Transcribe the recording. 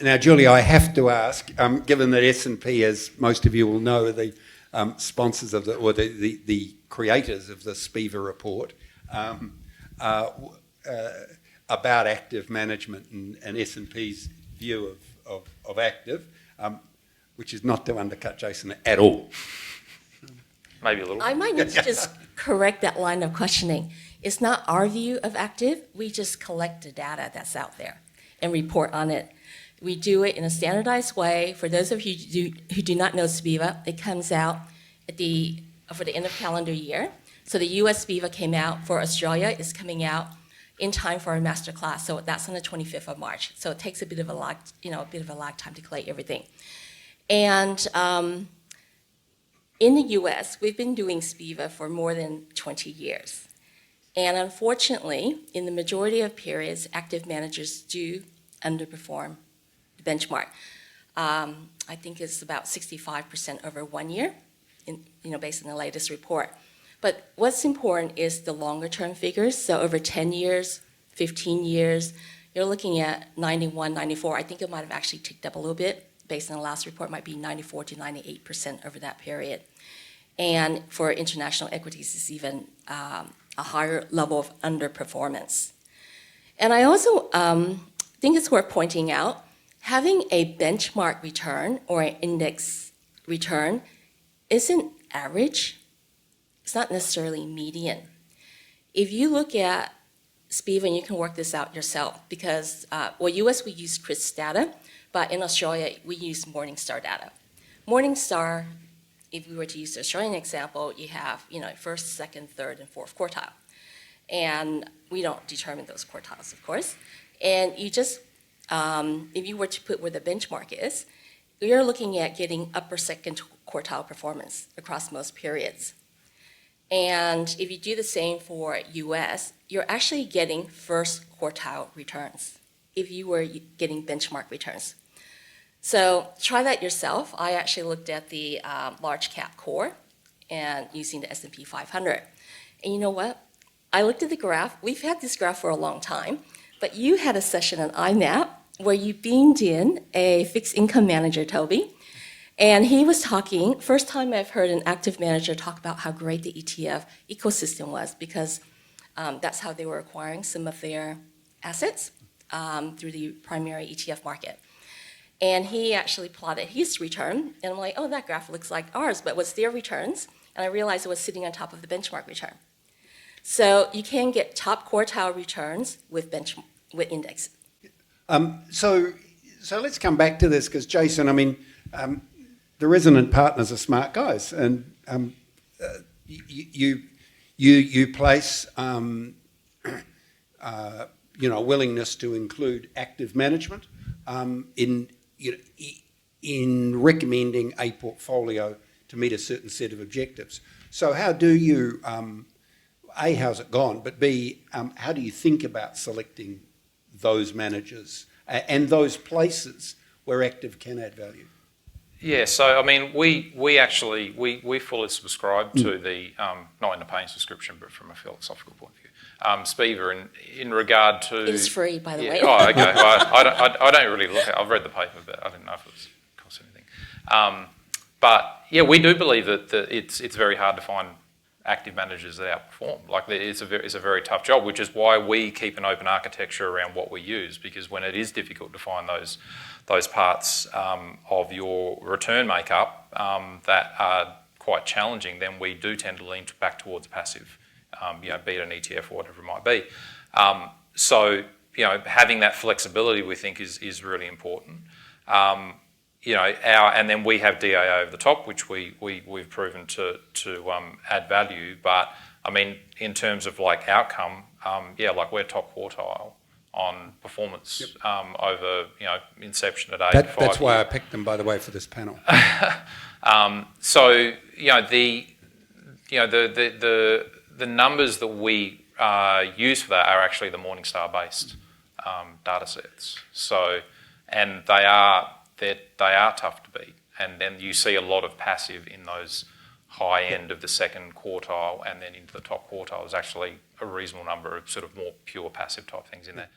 Now, Julie, I have to ask, given that S&P, as most of you will know, are the sponsors of the creators of the SPIVA report, about active management and S&P's view of active, which is not to undercut Jason at all. Maybe a little. I might need to just correct that line of questioning. It's not our view of active. We just collect the data that's out there and report on it. We do it in a standardized way. For those of you who do not know SPIVA, it comes out for the end of calendar year. So the US SPIVA came out. For Australia, it's coming out in time for our master class. So that's on the 25th of March. So it takes a bit of a lag time to collate everything. And in the US, we've been doing SPIVA for more than 20 years. And unfortunately, in the majority of periods, active managers do underperform the benchmark. I think it's about 65% over 1 year, based on the latest report. But what's important is the longer term figures. So over 10 years, 15 years, you're looking at 91, 94. I think it might have actually ticked up a little bit. Based on the last report, might be 94 to 98% over that period. And for international equities, it's even a higher level of underperformance. And I also think it's worth pointing out, having a benchmark return or an index return isn't average. It's not necessarily median. If you look at SPIVA, and you can work this out yourself, because, US we use CRIS data, but in Australia we use Morningstar data. Morningstar, if we were to use the Australian example, you have first, second, third, and fourth quartile. And we don't determine those quartiles, of course. And you just, if you were to put where the benchmark is, you're looking at getting upper second quartile performance across most periods. And if you do the same for US, you're actually getting first quartile returns if you were getting benchmark returns. So try that yourself. I actually looked at the large cap core and using the S&P 500. And you know what? I looked at the graph. We've had this graph for a long time, but you had a session on IMAP where you beamed in a fixed income manager, Toby, and he was talking, first time I've heard an active manager talk about how great the ETF ecosystem was, because that's how they were acquiring some of their assets through the primary ETF market. And he actually plotted his return, and I'm like, oh, that graph looks like ours, but what's their returns? And I realized it was sitting on top of the benchmark return. So you can get top quartile returns with index. So let's come back to this, because Jason, the Resonant partners are smart guys, and you place willingness to include active management in recommending a portfolio to meet a certain set of objectives. So how do you, A, how's it gone, but B, how do you think about selecting those managers and those places where active can add value? Yeah, so we fully subscribe to the, not in a paying subscription, but from a philosophical point of view, SPIVA in regard to... It's free, by the way. Oh, okay. Well, I don't really look at it. I've read the paper, but I didn't know if it cost anything. But yeah, we do believe that it's very hard to find active managers that outperform. Like, it's a very tough job, which is why we keep an open architecture around what we use, because when it is difficult to find those parts of your return makeup that are quite challenging, then we do tend to lean back towards passive, be it an ETF or whatever it might be. So having that flexibility, we think, is really important. And then we have DAA over the top, which we've proven to add value. But in terms of outcome, we're top quartile on performance. Yep. Over inception at 5 That's why years. I picked them, by the way, for this panel. So the numbers that we use for that are actually the Morningstar based data sets. So, and they are tough to beat, and then you see a lot of passive in those high end of the second quartile, and then into the top quartile is actually a reasonable number of sort of more pure passive type things in there.